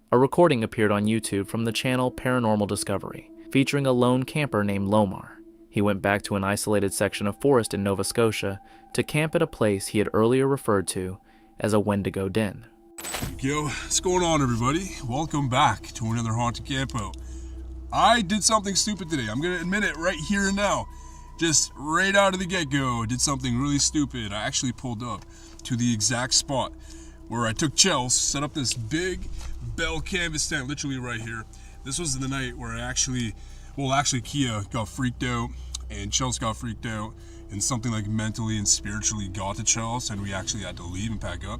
A recording appeared on YouTube from the channel Paranormal Discovery, featuring a lone camper named Lomar. He went back to an isolated section of forest in Nova Scotia to camp at a place he had earlier referred to as a Wendigo Den. Yo, what's going on, everybody? Welcome back to another haunted campout. I did something stupid today. I'm gonna admit it right here and now. Just right out of the get-go, I did something really stupid. I actually pulled up to the exact spot where I took Chels, set up this big bell canvas tent, literally right here. This was the night where actually Kia got freaked out and Chels got freaked out, and something like mentally and spiritually got to Chels, and we actually had to leave and pack up.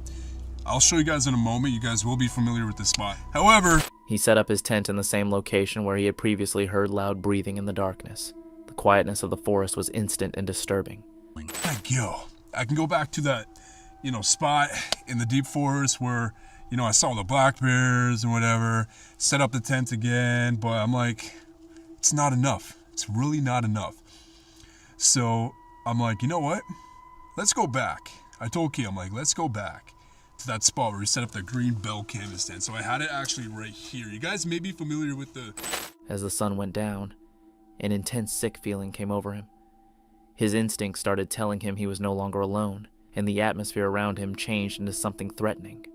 I'll show you guys in a moment. You guys will be familiar with this spot. However, he set up his tent in the same location where he had previously heard loud breathing in the darkness. The quietness of the forest was instant and disturbing. Like, yo, I can go back to that, spot in the deep forest where, I saw the black bears and whatever, set up the tent again, but I'm like, it's not enough. It's really not enough. So I'm like, you know what? Let's go back. I told Kia, I'm like, let's go back to that spot where we set up the green bell canvas tent. So I had it actually right here. You guys may be familiar with the... As the sun went down, an intense sick feeling came over him. His instincts started telling him he was no longer alone, and the atmosphere around him changed into something threatening.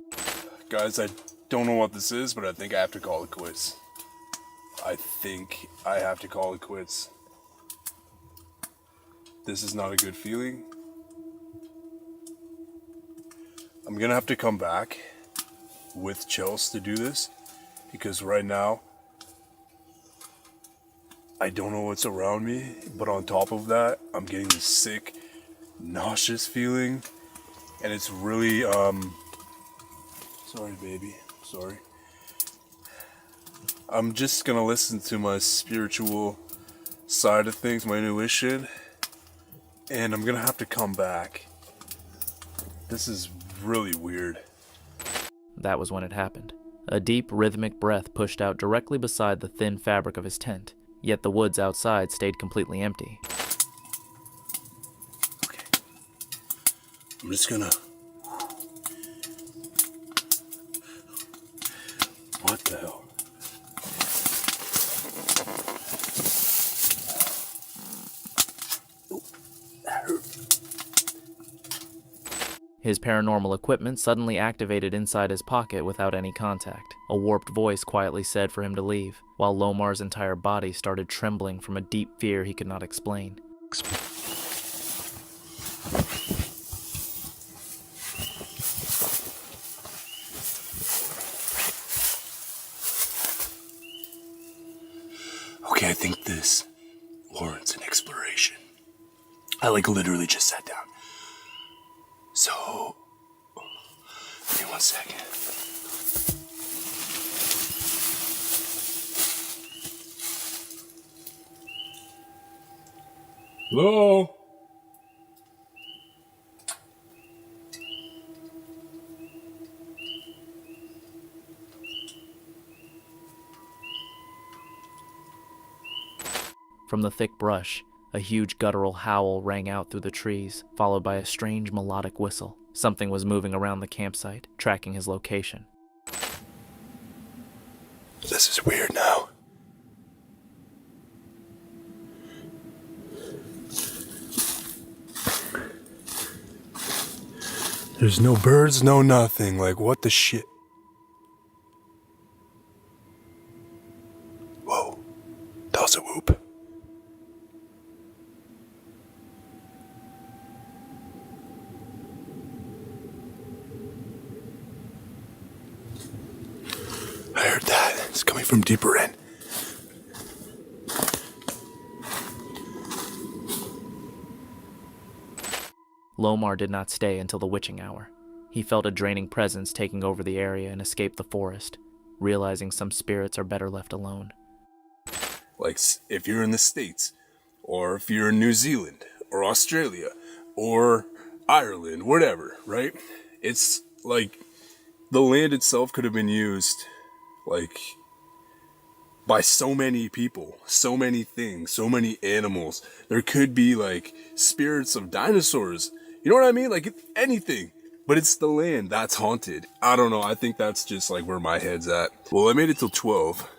Guys, I don't know what this is, but I think I have to call it quits. I think I have to call it quits. This is not a good feeling. I'm gonna have to come back with Chels to do this, because right now I don't know what's around me, but on top of that, I'm getting this sick, nauseous feeling, and it's really, sorry baby, sorry. I'm just gonna listen to my spiritual side of things, my intuition, and I'm gonna have to come back. This is really weird. That was when it happened. A deep, rhythmic breath pushed out directly beside the thin fabric of his tent, yet the woods outside stayed completely empty. Okay. I'm just gonna... What the hell? His paranormal equipment suddenly activated inside his pocket without any contact. A warped voice quietly said for him to leave, while Lomar's entire body started trembling from a deep fear he could not explain. Okay, I think this warrants an exploration. I literally just sat down. So, give me 1 second. Hello? From the thick brush, a huge guttural howl rang out through the trees, followed by a strange melodic whistle. Something was moving around the campsite, tracking his location. This is weird now. There's no birds, no nothing. Like, what the shit? Whoa. That was a whoop. I heard that. It's coming from deeper in. Lomar did not stay until the witching hour. He felt a draining presence taking over the area and escaped the forest, realizing some spirits are better left alone. Like, if you're in the States, or if you're in New Zealand, or Australia, or Ireland, whatever, right? It's like the land itself could have been used, like, by so many people, so many things, so many animals. There could be, like, spirits of dinosaurs. You know what I mean? Like, anything. But it's the land that's haunted. I don't know. I think that's just like where my head's at. Well, I made it till 12.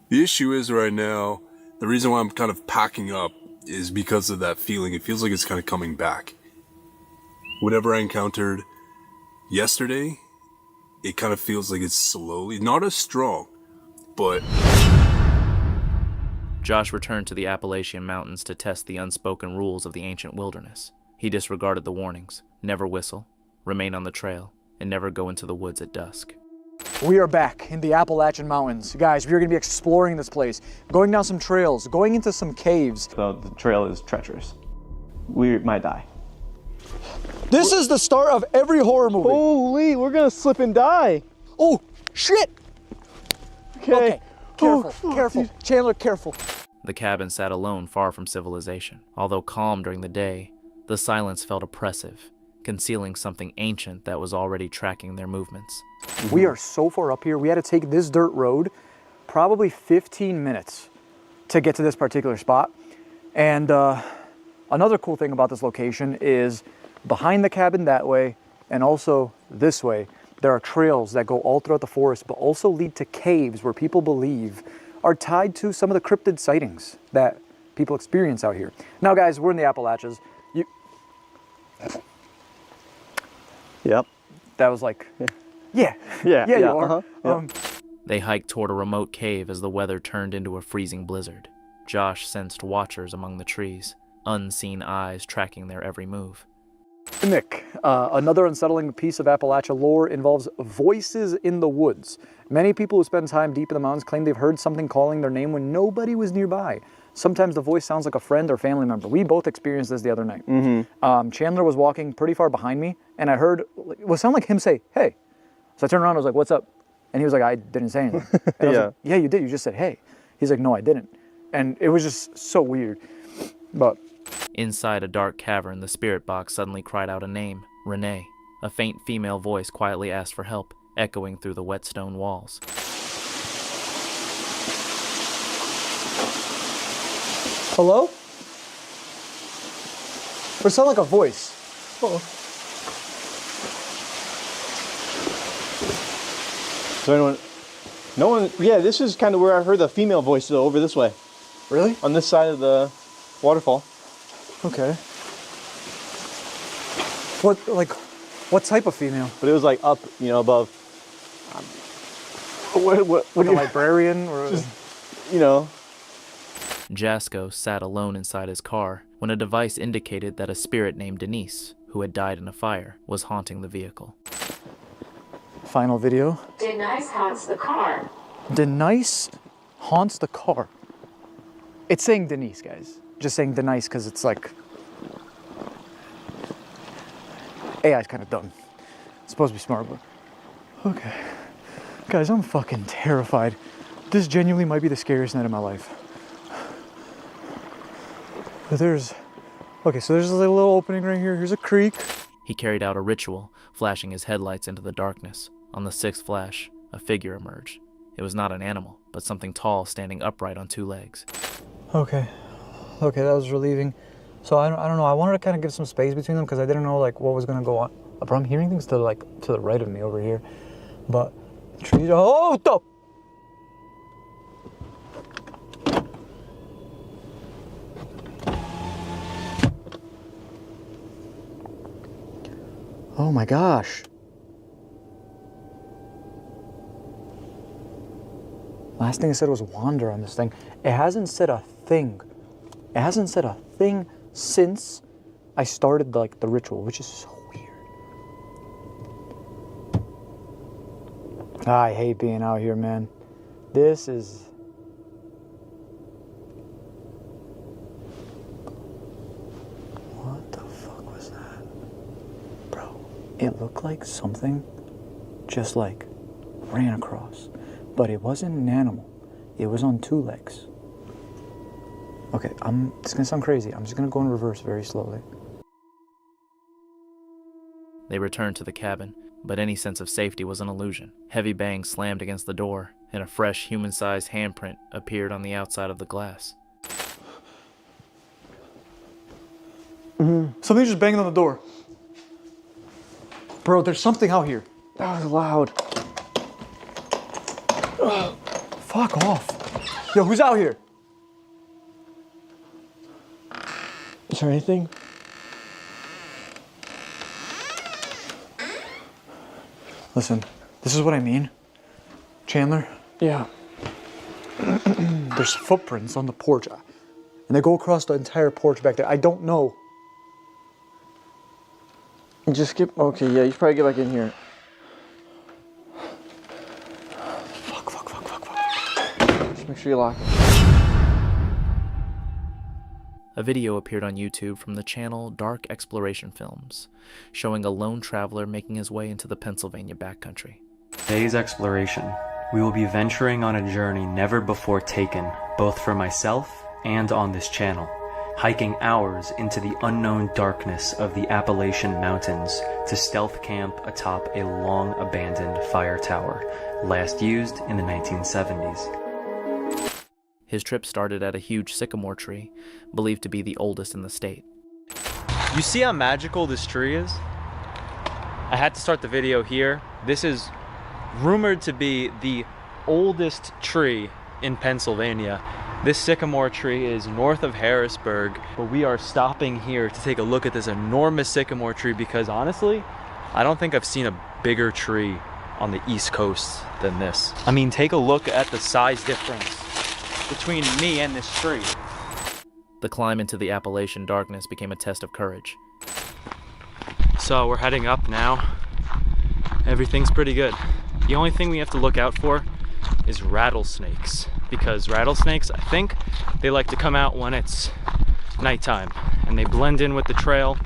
The issue is right now, the reason why I'm kind of packing up is because of that feeling. It feels like it's kind of coming back. Whatever I encountered yesterday, it kind of feels like it's slowly, not as strong, but... Josh returned to the Appalachian Mountains to test the unspoken rules of the ancient wilderness. He disregarded the warnings: never whistle, remain on the trail, and never go into the woods at dusk. We are back in the Appalachian Mountains. Guys, we are going to be exploring this place, going down some trails, going into some caves. So the trail is treacherous. We might die. This is the start of every horror movie. Holy, we're gonna slip and die. Oh, shit! Okay. Careful, Oh, careful. dude. Chandler, careful. The cabin sat alone far from civilization. Although calm during the day, the silence felt oppressive, concealing something ancient that was already tracking their movements. We are so far up here, we had to take this dirt road probably 15 minutes to get to this particular spot. And another cool thing about this location is behind the cabin that way and also this way, there are trails that go all throughout the forest, but also lead to caves where people believe are tied to some of the cryptid sightings that people experience out here. Now guys, we're in the Appalachians. Yep. That was like, yeah, Yeah. you are. Uh-huh. They hiked toward a remote cave as the weather turned into a freezing blizzard. Josh sensed watchers among the trees, unseen eyes tracking their every move. Nick, another unsettling piece of Appalachia lore involves voices in the woods. Many people who spend time deep in the mountains claim they've heard something calling their name when nobody was nearby. Sometimes the voice sounds like a friend or family member. We both experienced this the other night. Chandler was walking pretty far behind me, and I heard it sounded like him say, "Hey." So I turned around, I was like, "What's up?" And he was like, "I didn't say anything." And I was like, "Yeah, you did. You just said, hey." He's like, "No, I didn't." And it was just so weird. But Inside a dark cavern, the spirit box suddenly cried out a name: Renee. A faint female voice quietly asked for help, echoing through the wet stone walls. hello? Or sound like a voice. Uh-oh. So anyone? No one. Yeah, this is kind of where I heard the female voice though, over this way, Really? on this side of the waterfall. Okay. What type of female? But it was like up, above. What Like do a you, librarian? Or Jasko sat alone inside his car when a device indicated that a spirit named Denise, who had died in a fire, was haunting the vehicle. Final video. Denise haunts the car. Denise haunts the car. It's saying Denise, guys. Just saying Denise because it's like... AI's kind of dumb. It's supposed to be smart, but... Okay. Guys, I'm fucking terrified. This genuinely might be the scariest night of my life. But okay, so there's a little opening right here. Here's a creek. He carried out a ritual, flashing his headlights into the darkness. On the sixth flash, a figure emerged. It was not an animal, but something tall standing upright on two legs. Okay, that was relieving. So I don't know. I wanted to kind of give some space between them because I didn't know like what was gonna go on. But I'm hearing things to the right of me over here. But the trees. Oh, the. Oh my gosh. Last thing it said was wander on this thing. It hasn't said a thing. It hasn't said a thing since I started the ritual, which is so weird. I hate being out here, man. This is... What the fuck was that? Bro, it looked like something just like ran across. But it wasn't an animal. It was on two legs. Okay, it's gonna sound crazy. I'm just gonna go in reverse very slowly. They returned to the cabin, but any sense of safety was an illusion. Heavy bangs slammed against the door, and a fresh human-sized handprint appeared on the outside of the glass. Somebody just banging on the door. Bro, there's something out here. That was loud. Fuck off. Yo, who's out here? Is there anything? Listen, this is what I mean. Chandler, Yeah. there's footprints on the porch. And they go across the entire porch back there. I don't know. Just skip. Okay, yeah, you should probably get back in here. Fuck. Just make sure you lock it. A video appeared on YouTube from the channel Dark Exploration Films, showing a lone traveler making his way into the Pennsylvania backcountry. Today's exploration, we will be venturing on a journey never before taken, both for myself and on this channel, hiking hours into the unknown darkness of the Appalachian Mountains to stealth camp atop a long abandoned fire tower, last used in the 1970s. His trip started at a huge sycamore tree, believed to be the oldest in the state. You see how magical this tree is? I had to start the video here. This is rumored to be the oldest tree in Pennsylvania. This sycamore tree is north of Harrisburg, but we are stopping here to take a look at this enormous sycamore tree because honestly, I don't think I've seen a bigger tree on the East Coast than this. I mean, take a look at the size difference between me and this tree. The climb into the Appalachian darkness became a test of courage. So we're heading up now. Everything's pretty good. The only thing we have to look out for is rattlesnakes, because rattlesnakes, I think, they like to come out when it's nighttime and they blend in with the trail.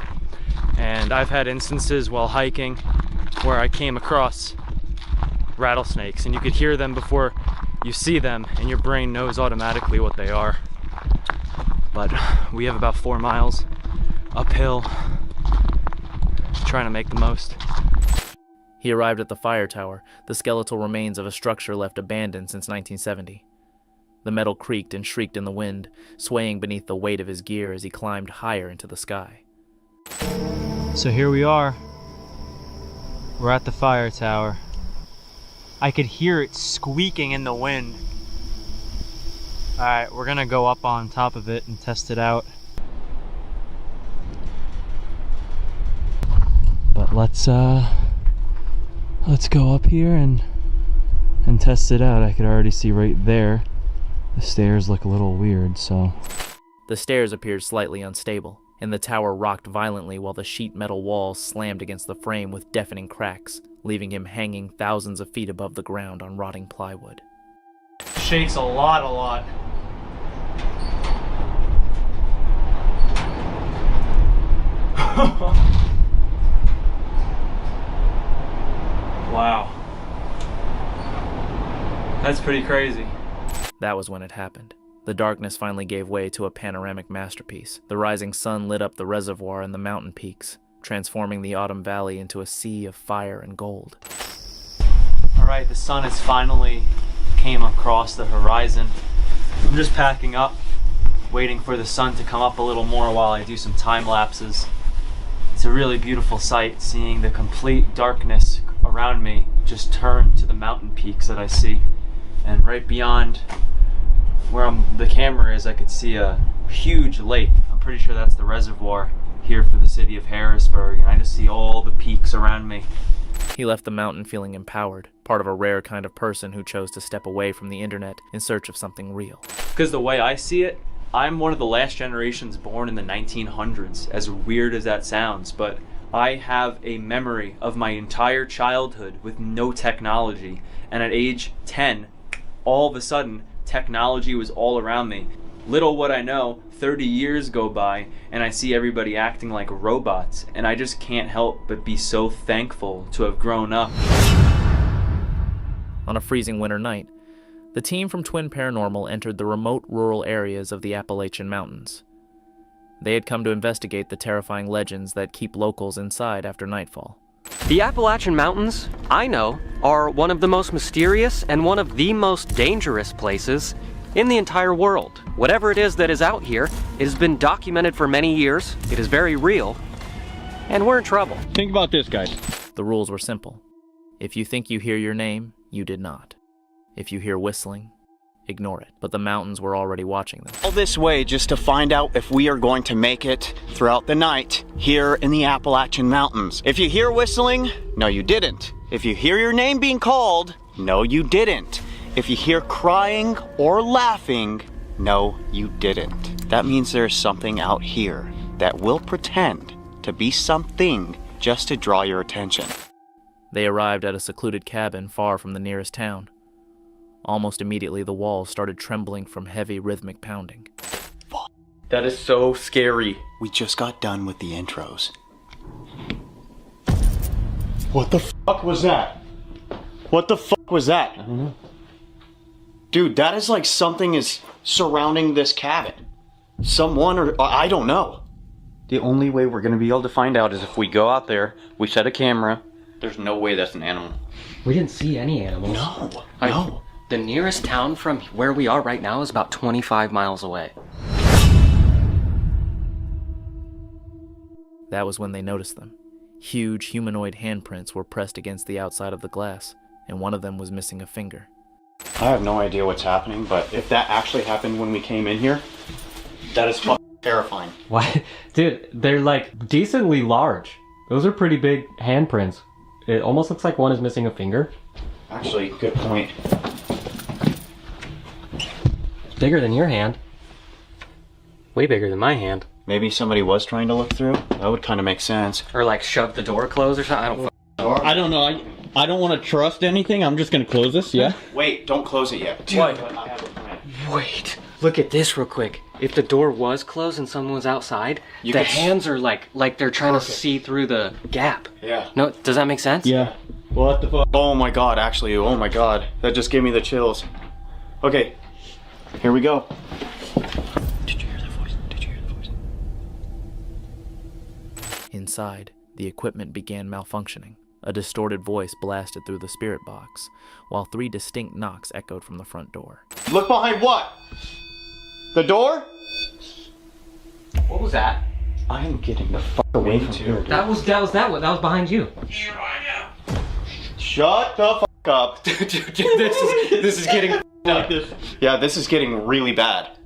And I've had instances while hiking where I came across rattlesnakes and you could hear them before you see them and your brain knows automatically what they are. But we have about 4 miles uphill, trying to make the most. He arrived at the fire tower, the skeletal remains of a structure left abandoned since 1970. The metal creaked and shrieked in the wind, swaying beneath the weight of his gear as he climbed higher into the sky. So here we are. We're at the fire tower. I could hear it squeaking in the wind. Alright, we're gonna go up on top of it and test it out. But let's go up here and test it out. I could already see right there the stairs look a little weird, so. The stairs appeared slightly unstable, and the tower rocked violently while the sheet metal walls slammed against the frame with deafening cracks, leaving him hanging thousands of feet above the ground on rotting plywood. Shakes a lot. Wow. That's pretty crazy. That was when it happened. The darkness finally gave way to a panoramic masterpiece. The rising sun lit up the reservoir and the mountain peaks, transforming the autumn valley into a sea of fire and gold. Alright, the sun has finally came across the horizon. I'm just packing up, waiting for the sun to come up a little more while I do some time lapses. It's a really beautiful sight, seeing the complete darkness around me just turn to the mountain peaks that I see. And right beyond where the camera is, I could see a huge lake. I'm pretty sure that's the reservoir here for the city of Harrisburg, and I just see all the peaks around me. He left the mountain feeling empowered, part of a rare kind of person who chose to step away from the internet in search of something real. Because the way I see it, I'm one of the last generations born in the 1900s, as weird as that sounds, but I have a memory of my entire childhood with no technology, and at age 10, all of a sudden, technology was all around me. Little would I know, 30 years go by and I see everybody acting like robots, and I just can't help but be so thankful to have grown up. On a freezing winter night, the team from Twin Paranormal entered the remote rural areas of the Appalachian Mountains. They had come to investigate the terrifying legends that keep locals inside after nightfall. The Appalachian Mountains, I know, are one of the most mysterious and one of the most dangerous places in the entire world. Whatever it is that is out here, it has been documented for many years, it is very real, and we're in trouble. Think about this, guys. The rules were simple. If you think you hear your name, you did not. If you hear whistling, ignore it. But the mountains were already watching them. All this way just to find out if we are going to make it throughout the night here in the Appalachian Mountains. If you hear whistling, no you didn't. If you hear your name being called, no you didn't. If you hear crying or laughing, no you didn't. That means there's something out here that will pretend to be something just to draw your attention. They arrived at a secluded cabin far from the nearest town. Almost immediately, the walls started trembling from heavy rhythmic pounding. That is so scary. We just got done with the intros. What the fuck was that? What the fuck was that? I don't know. Dude, that is like something is surrounding this cabin. Someone or I don't know. The only way we're gonna be able to find out is if we go out there, we set a camera. There's no way that's an animal. We didn't see any animals. No. The nearest town from where we are right now is about 25 miles away. That was when they noticed them. Huge humanoid handprints were pressed against the outside of the glass, and one of them was missing a finger. I have no idea what's happening, but if that actually happened when we came in here, that is fucking terrifying. What? Dude, they're like decently large. Those are pretty big handprints. It almost looks like one is missing a finger. Actually, good point. It's bigger than your hand. Way bigger than my hand. Maybe somebody was trying to look through. That would kind of make sense. Or like shove the door closed or something. I don't know. I don't want to trust anything. I'm just gonna close this. Yeah. Wait, don't close it yet. Dude. I have a plan. Wait. Look at this real quick. If the door was closed and someone was outside, the hands are like they're trying to see through the gap. Yeah. No, does that make sense? Yeah. What the fuck? Oh my god, actually, oh my god. That just gave me the chills. Okay, here we go. Did you hear the voice? Did you hear the voice? Inside, the equipment began malfunctioning. A distorted voice blasted through the spirit box, while 3 distinct knocks echoed from the front door. Look behind what? The door? What was that? I am getting the fuck away from here. That was behind you. Shut the fuck up. Dude, this is getting up. Yeah, this is getting really bad.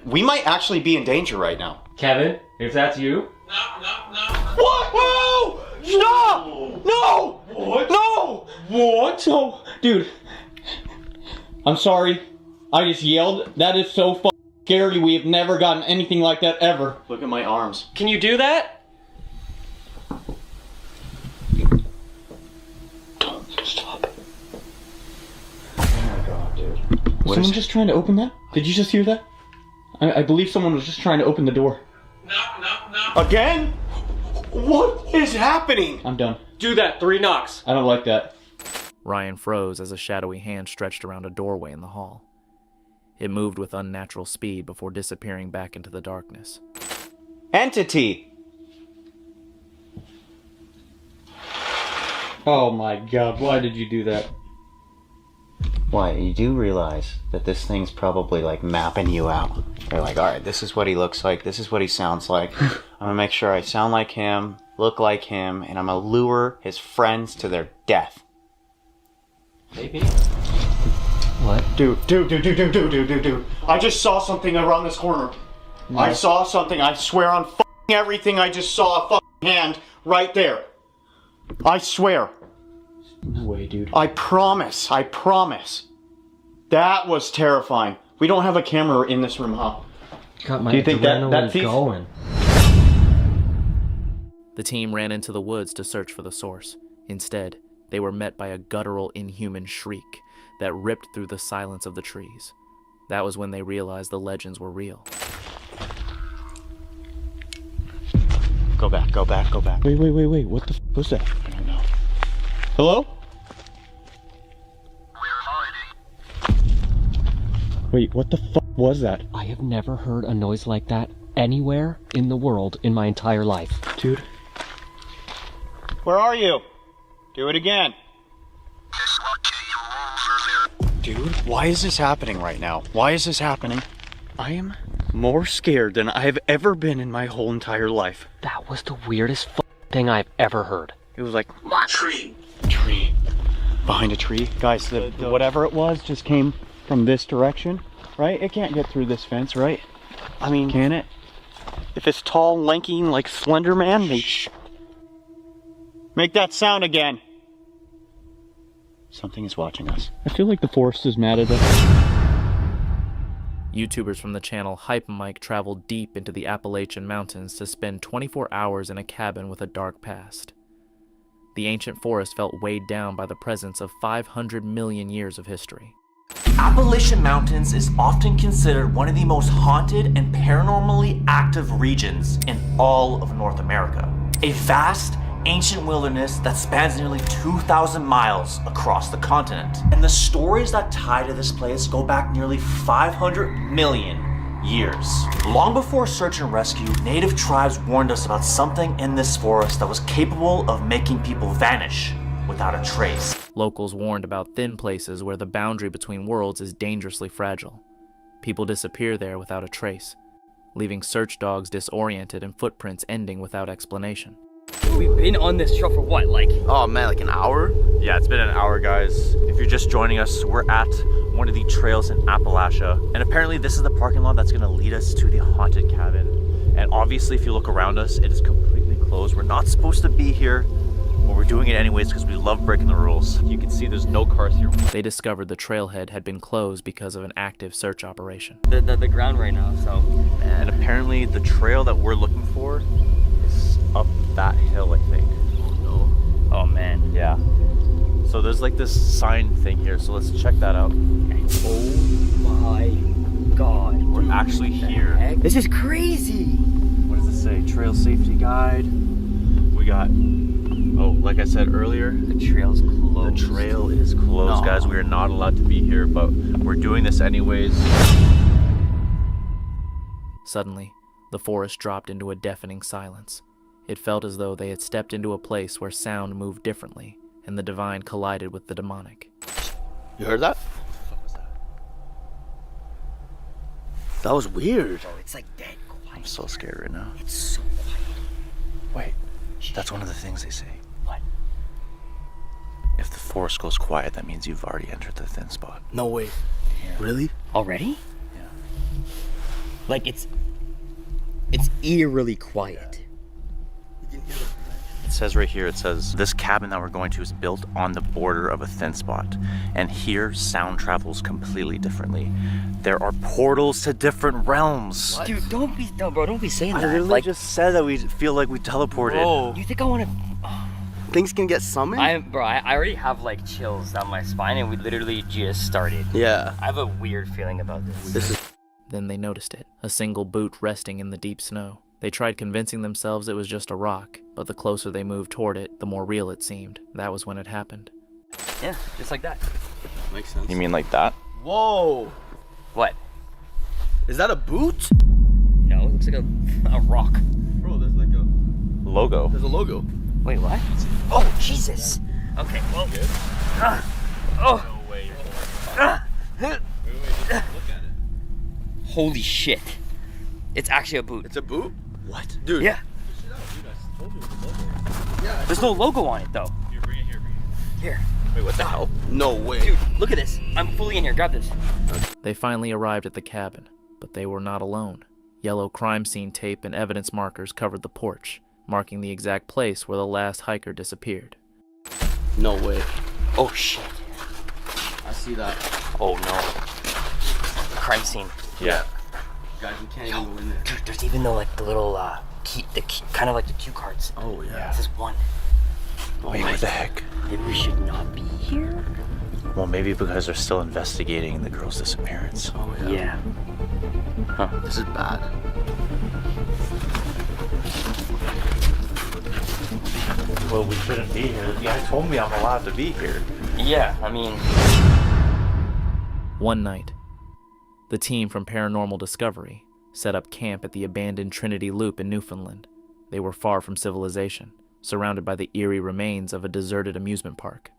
We might actually be in danger right now. Kevin, if that's you. What? Whoa! Stop! No! What? No! What? No, dude. I'm sorry. I just yelled. That is so fucking scary. We have never gotten anything like that ever. Look at my arms. Can you do that? Don't stop. Oh my god, dude. Was someone just trying to open that? Did you just hear that? I believe someone was just trying to open the door. No. Again? What is happening? I'm done. Do that. 3 knocks. I don't like that. Ryan froze as a shadowy hand stretched around a doorway in the hall. It moved with unnatural speed before disappearing back into the darkness. Entity! Oh my god, why did you do that? Why, you do realize that this thing's probably like mapping you out. They're like, alright, this is what he looks like, this is what he sounds like. I'm gonna make sure I sound like him, look like him, and I'm gonna lure his friends to their death. Maybe. What? Dude. I just saw something around this corner. No. I saw something, I swear on f***ing everything, I just saw a f***ing hand right there. I swear. No way, dude. I promise. That was terrifying. We don't have a camera in this room, huh? Do you think that's going? The team ran into the woods to search for the source. Instead, they were met by a guttural, inhuman shriek that ripped through the silence of the trees. That was when they realized the legends were real. Go back. Wait. What the f was that? I don't know. Hello? Wait, what the fuck was that? I have never heard a noise like that anywhere in the world in my entire life. Dude. Where are you? Do it again. Dude, why is this happening right now? Why is this happening? I am more scared than I have ever been in my whole entire life. That was the weirdest thing I've ever heard. It was like, tree. Tree. Behind a tree. Guys, whatever it was just came from this direction, right? It can't get through this fence, right? I mean, can it? If it's tall, lanky, like Slender Man, they... Make that sound again. Something is watching us. I feel like the forest is mad at us. YouTubers from the channel Hype Mike traveled deep into the Appalachian Mountains to spend 24 hours in a cabin with a dark past. The ancient forest felt weighed down by the presence of 500 million years of history. The Appalachian Mountains is often considered one of the most haunted and paranormally active regions in all of North America. A vast, ancient wilderness that spans nearly 2,000 miles across the continent. And the stories that tie to this place go back nearly 500 million years. Long before search and rescue, native tribes warned us about something in this forest that was capable of making people vanish without a trace. Locals warned about thin places where the boundary between worlds is dangerously fragile. People disappear there without a trace, leaving search dogs disoriented and footprints ending without explanation. We've been on this trail for what, like? Oh man, like an hour? Yeah, it's been an hour, guys. If you're just joining us, we're at one of the trails in Appalachia. And apparently this is the parking lot that's gonna lead us to the haunted cabin. And obviously, if you look around us, it is completely closed. We're not supposed to be here, but we're doing it anyways because we love breaking the rules. You can see there's no cars here. They discovered the trailhead had been closed because of an active search operation. The ground right now, so. And apparently the trail that we're looking for is up that hill, I think. Oh no. Oh man. Yeah. So there's like this sign thing here, so let's check that out. Okay. Oh my god. We're actually here. Heck? This is crazy. What does it say? Trail safety guide. We got, oh, like I said earlier, the trail's closed. The trail is closed, guys. We are not allowed to be here, but we're doing this anyways. Suddenly, the forest dropped into a deafening silence. It felt as though they had stepped into a place where sound moved differently, and the divine collided with the demonic. You heard that? That was weird. Oh, it's like dead quiet. I'm so scared right now. It's so quiet. Wait, that's one of the things they say. What? If the forest goes quiet, that means you've already entered the thin spot. No way. Yeah. Really? Already? Yeah. Like it's eerily quiet. It says right here, it says, this cabin that we're going to is built on the border of a thin spot. And here, sound travels completely differently. There are portals to different realms. What? Dude, don't be saying that. I literally just said that we feel like we teleported. Bro. You think I want to... Things can get summoned? I already have like chills down my spine and we literally just started. Yeah. I have a weird feeling about this. Then they noticed it, a single boot resting in the deep snow. They tried convincing themselves it was just a rock, but the closer they moved toward it, the more real it seemed. That was when it happened. Yeah, just like that. Makes sense. You mean like that? Whoa! What? Is that a boot? No, it looks like a rock. Bro, there's like a... Logo. There's a logo. Wait, what? Oh, Jesus! Okay, well... Good? Oh! No way. Wait, just look at it. Holy shit. It's actually a boot. It's a boot? What? Dude. Yeah. Dude, I told you it was a logo. Yeah. There's no logo on it, though. Here, bring it here, Here. Wait, what the hell? No way. Dude, look at this. I'm fully in here. Grab this. They finally arrived at the cabin, but they were not alone. Yellow crime scene tape and evidence markers covered the porch, marking the exact place where the last hiker disappeared. No way. Oh, shit. I see that. Oh, no. Crime scene. Yeah. Guys, we can't even go in there. Dude, there's even the little key, kind of like the cue cards. Oh, yeah. This is one. Wait, what the heck? Maybe we should not be here? Well, maybe because they're still investigating the girl's disappearance. Oh, yeah. Yeah. Huh. This is bad. Well, we shouldn't be here. The guy told me I'm allowed to be here. Yeah, I mean... One night, the team from Paranormal Discovery set up camp at the abandoned Trinity Loop in Newfoundland. They were far from civilization, surrounded by the eerie remains of a deserted amusement park.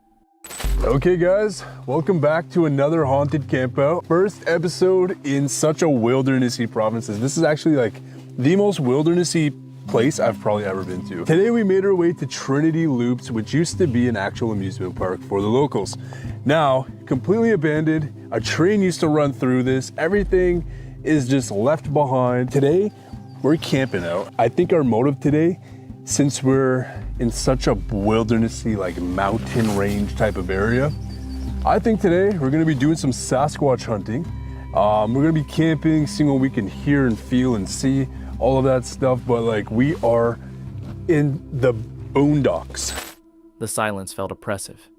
Okay guys, welcome back to another haunted campout. First episode in such a wildernessy province. This is actually like the most wildernessy place I've probably ever been to. Today we made our way to Trinity Loops, which used to be an actual amusement park for the locals. Now, completely abandoned, a train used to run through this, everything is just left behind. Today, we're camping out. I think our motive today, since we're in such a wildernessy, like mountain range type of area, I think today we're gonna be doing some Sasquatch hunting. We're gonna be camping, seeing what we can hear and feel and see, all of that stuff, but like we are in the boondocks. The silence felt oppressive.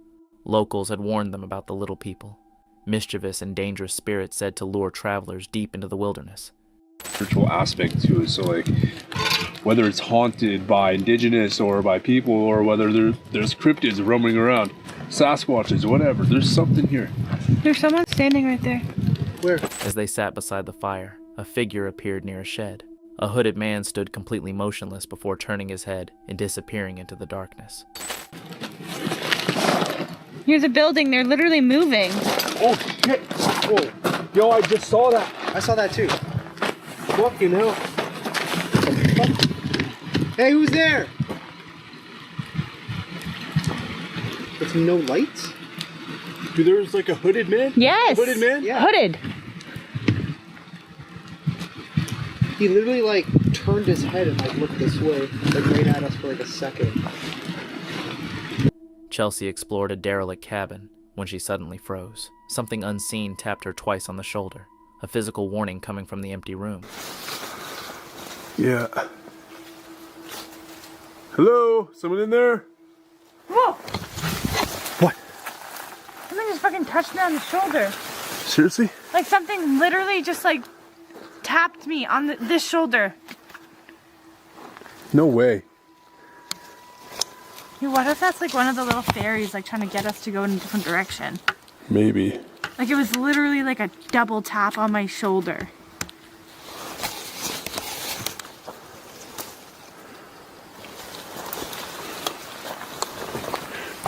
Locals had warned them about the little people, mischievous and dangerous spirits said to lure travelers deep into the wilderness. Spiritual aspect to it, so like whether it's haunted by indigenous or by people, or whether there's cryptids roaming around, Sasquatches, whatever, there's something here. There's someone standing right there. Where? As they sat beside the fire, a figure appeared near a shed. A hooded man stood completely motionless before turning his head and disappearing into the darkness. Here's a building, they're literally moving. Oh shit! Oh, yo, I just saw that. I saw that too. Fucking hell. Hey, who's there? There's no lights? Dude, there's like a hooded man? Yes! A hooded man? Yeah. Hooded. He literally like turned his head and like looked this way, like right at us for like a second. Chelsea explored a derelict cabin when she suddenly froze. Something unseen tapped her twice on the shoulder, a physical warning coming from the empty room. Yeah. Hello? Someone in there? Whoa! What? Something just fucking touched me on the shoulder. Seriously? Like something literally just like tapped me on this shoulder. No way. Dude, what if that's like one of the little fairies like trying to get us to go in a different direction? Maybe. Like it was literally like a double tap on my shoulder.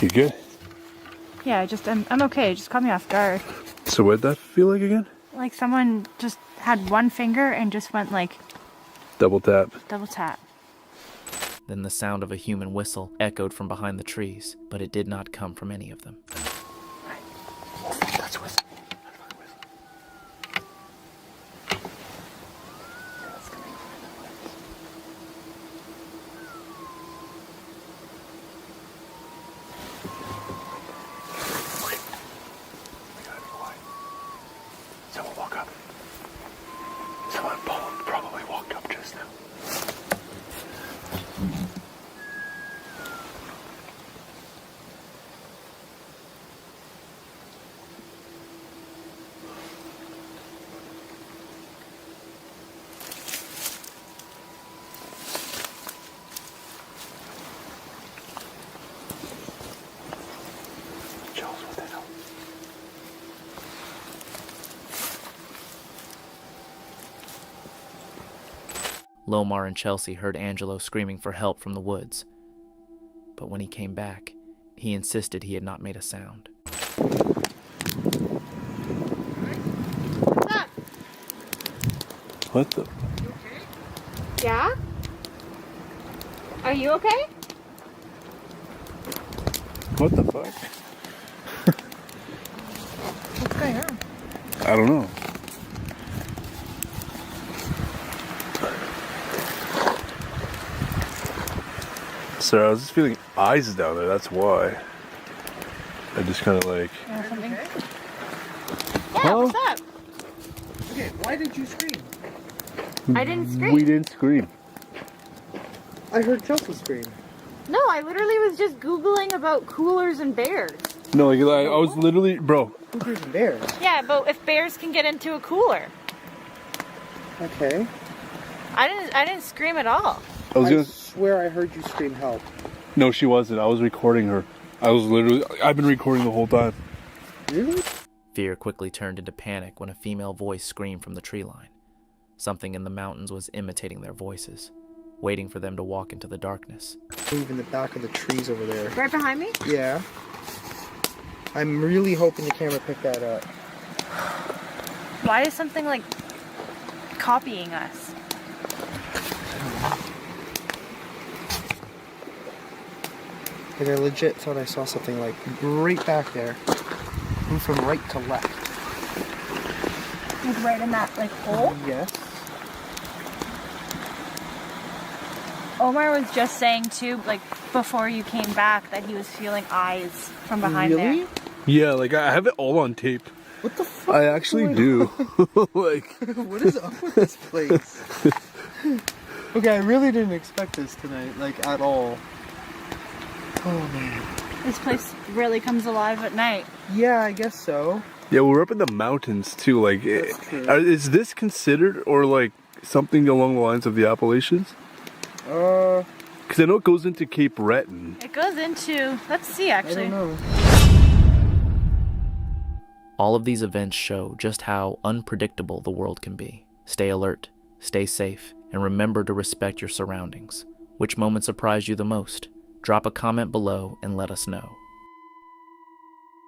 You good? Yeah, I'm okay. It just caught me off guard. So what'd that feel like again? Like someone just had one finger and just went like Double tap. double tap. Then the sound of a human whistle echoed from behind the trees, but it did not come from any of them. That's whistle. Someone walk up. Someone probably walked up just now. Lomar and Chelsea heard Angelo screaming for help from the woods. But when he came back, he insisted he had not made a sound. What's up? What the? Yeah? Are you okay? What the fuck? What's going on? I don't know. Sorry, I was just feeling eyes down there, that's why. I just kind of like... Something? Yeah, Huh? what's up? Okay, why did you scream? I didn't scream. We didn't scream. I heard Chelsea scream. No, I literally was just Googling about coolers and bears. No, like, I was literally... Bro. Cougars and bears? Yeah, but if bears can get into a cooler. Okay. I didn't scream at all. I swear I heard you scream help. No, she wasn't. I was recording her. I've been recording the whole time. Really? Fear quickly turned into panic when a female voice screamed from the tree line. Something in the mountains was imitating their voices, waiting for them to walk into the darkness. Move in the back of the trees over there. Right behind me? Yeah. I'm really hoping the camera picked that up. Why is something like copying us? Like I legit thought I saw something like right back there. Move from right to left. Like right in that like hole? Yes. Omar was just saying too, like before you came back, that he was feeling eyes from behind there. Yeah, like I have it all on tape. What the fuck? I actually do. Like, what is up with this place? Okay, I really didn't expect this tonight, like at all. Oh man. This place really comes alive at night. Yeah, I guess so. yeah, we're up in the mountains too. Like, is this considered or like something along the lines of the Appalachians? Because I know it goes into Cape Breton. It goes into, let's see actually. I don't know. All of these events show just how unpredictable the world can be. Stay alert, stay safe, and remember to respect your surroundings. Which moment surprised you the most? Drop a comment below and let us know.